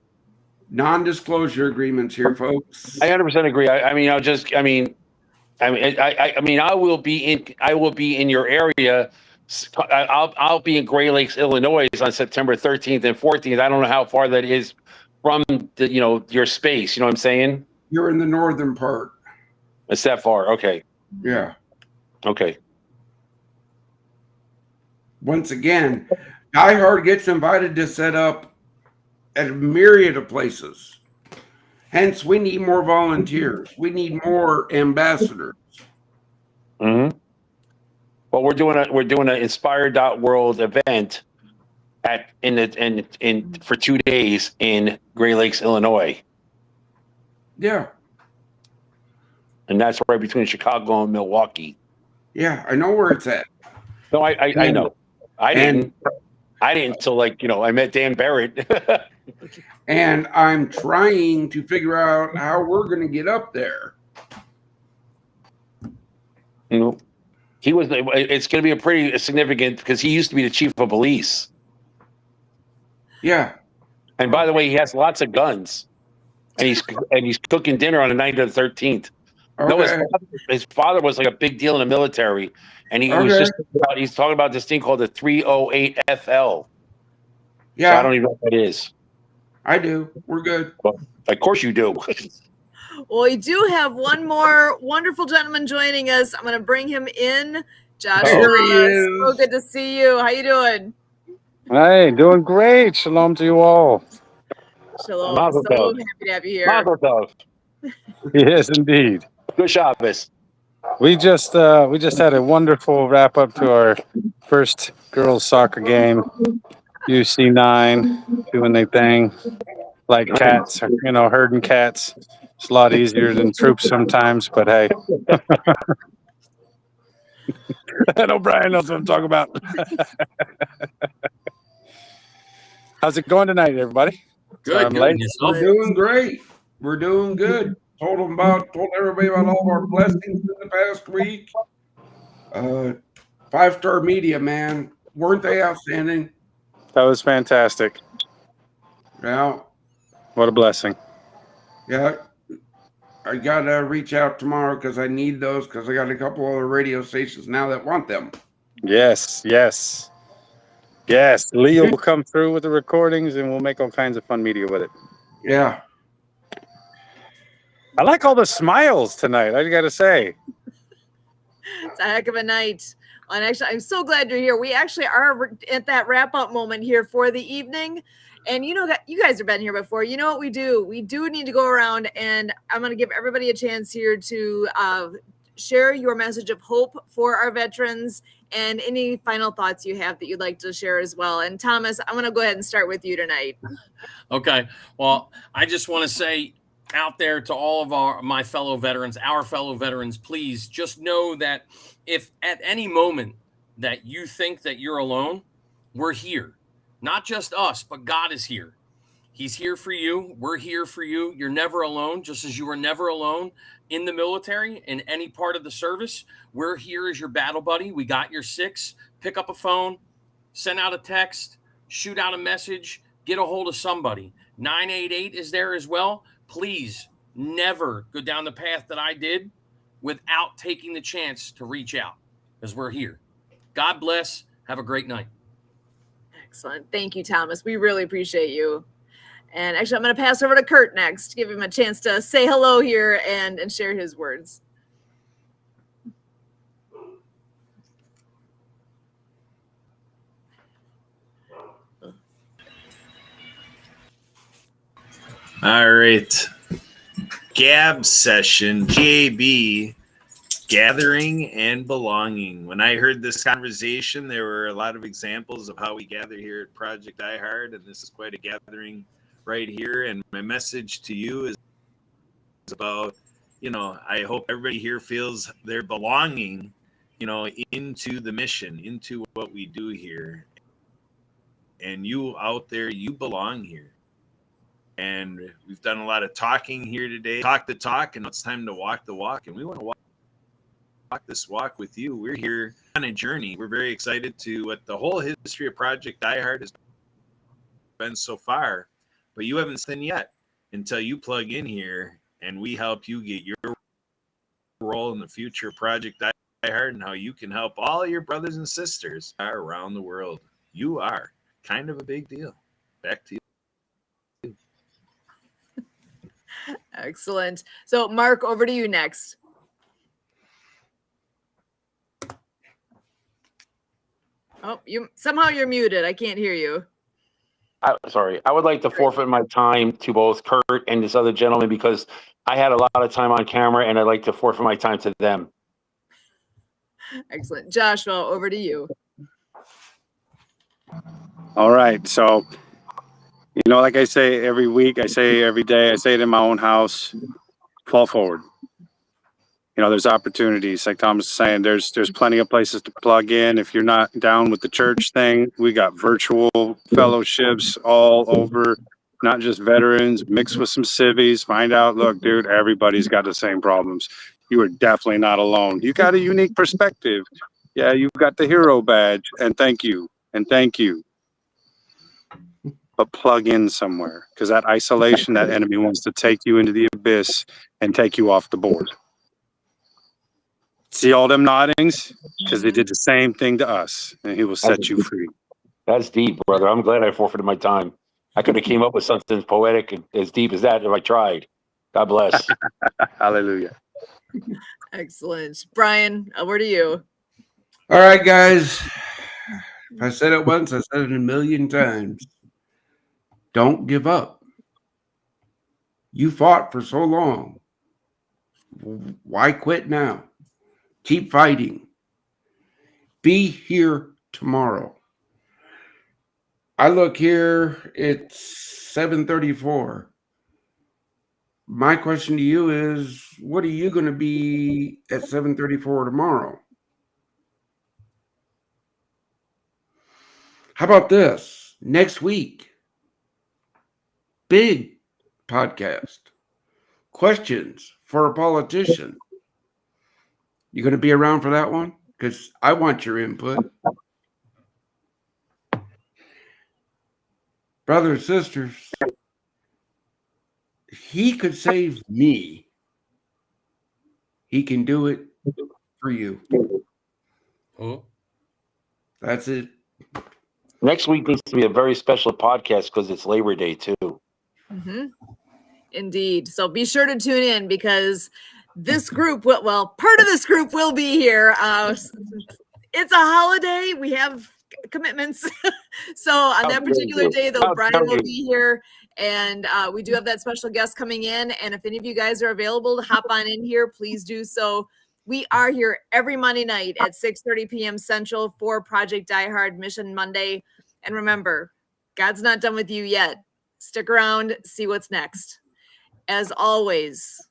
Non-disclosure agreements here, folks. I 100% agree. I will be in your area. I'll be in Gray Lakes, Illinois on September 13th and 14th. I don't know how far that is from your space. You know what I'm saying? You're in the northern part. It's that far. Okay. Yeah. Okay. Once again, Die Hard gets invited to set up at a myriad of places. Hence, we need more volunteers. We need more ambassadors. Mm-hmm. Well, we're doing an Inspired.World event for 2 days in Gray Lakes, Illinois. Yeah. And that's right between Chicago and Milwaukee. Yeah, I know where it's at. No, I know. I didn't until I met Dan Barrett. And I'm trying to figure out how we're going to get up there. It's going to be a pretty significant because he used to be the chief of police. Yeah. And by the way, he has lots of guns, and he's cooking dinner on the night of the 13th. Okay. No, his father was like a big deal in the military, and he's talking about this thing called the 308 FL. Yeah. So I don't even know what that is. I do. We're good. Well, of course you do. Well, we do have one more wonderful gentleman joining us. I'm going to bring him in. Josh, There he is. so good to see you. How you doing? Hey, doing great. Shalom to you all. Shalom. Mazel So tov. happy to have you here. Mazel tov. Yes, indeed. Good Shabbos. We just had a wonderful wrap up to our first girls soccer game. UC9 doing their thing like cats, herding cats. It's a lot easier than troops sometimes, but hey. I know Brian knows what I'm talking about. How's it going tonight, everybody? Good. Good. late. Yourself? We're doing great. We're doing good. Told everybody about all of our blessings in the past week. 5-star media, man. Weren't they outstanding? That was fantastic. Yeah. What a blessing. Yeah. I got to reach out tomorrow because I need those because I got a couple other radio stations now that want them. Yes. Leo will come through with the recordings and we'll make all kinds of fun media with it. Yeah. I like all the smiles tonight, I got to say. It's a heck of a night. And actually, I'm so glad you're here. We actually are at that wrap-up moment here for the evening. And you guys have been here before. You know what we do? We do need to go around, and I'm going to give everybody a chance here to share your message of hope for our veterans and any final thoughts you have that you'd like to share as well. And Thomas, I'm going to go ahead and start with you tonight. Okay. Well, I just want to say out there to all of my fellow veterans, please just know that if at any moment that you think that you're alone, we're here. Not just us, but God is here. He's here for you. We're here for you. You're never alone, just as you were never alone in the military, in any part of the service. We're here as your battle buddy. We got your 6. Pick up a phone, send out a text, shoot out a message, get a hold of somebody. 988 is there as well. Please never go down the path that I did without taking the chance to reach out, because we're here. God bless. Have a great night. Excellent. Thank you, Thomas. We really appreciate you. And actually, I'm going to pass over to Kurt next, give him a chance to say hello here and share his words. All right. Gab session, GAB, gathering and belonging. When I heard this conversation, there were a lot of examples of how we gather here at Project iHeart, and this is quite a gathering right here. And my message to you is about, I hope everybody here feels their belonging, into the mission, into what we do here. And you out there, you belong here. And we've done a lot of talking here today. Talk the talk, and it's time to walk the walk. And we want to walk this walk with you. We're here on a journey. We're very excited to what the whole history of Project iHeart has been so far. But you haven't seen yet until you plug in here and we help you get your role in the future of Project iHeart and how you can help all your brothers and sisters around the world. You are kind of a big deal. Back to you. Excellent. So, Mark, over to you next. Oh, you're muted. I can't hear you. Sorry. I would like to forfeit my time to both Kurt and this other gentleman because I had a lot of time on camera, and I'd like to forfeit my time to them. Excellent. Joshua, over to you. All right. So, like I say every week, I say every day, I say it in my own house, fall forward. There's opportunities. Like Tom was saying, there's plenty of places to plug in. If you're not down with the church thing, we got virtual fellowships all over, not just veterans, mixed with some civvies. Find out, look, dude, everybody's got the same problems. You are definitely not alone. You got a unique perspective. Yeah, you've got the hero badge, and thank you. And thank you. But plug in somewhere, because that isolation, that enemy wants to take you into the abyss and take you off the board. See all them noddings? Because they did the same thing to us, and he will set you free. That's deep, brother. I'm glad I forfeited my time. I could have came up with something poetic as deep as that if I tried. God bless. Hallelujah. Excellent. Brian, over to you. All right, guys. If I said it once, I said it a million times. Don't give up. You fought for so long. Why quit now? Keep fighting. Be here tomorrow. I look here, it's 7:34. My question to you is, what are you going to be at 7:34 tomorrow? How about this? Next week, big podcast. Questions for a politician. You going to be around for that one? Because I want your input. Brothers, sisters, he could save me. He can do it for you. Oh. That's it. Next week needs to be a very special podcast because it's Labor Day, too. Mm-hmm. Indeed. So be sure to tune in because this group part of this group will be here. It's a holiday. We have commitments. So on that particular day, though, Brian will be here. And we do have that special guest coming in. And if any of you guys are available to hop on in here, please do so. We are here every Monday night at 6:30 p.m. Central for Project iHeart Mission Monday. And remember, God's not done with you yet. Stick around, see what's next. As always,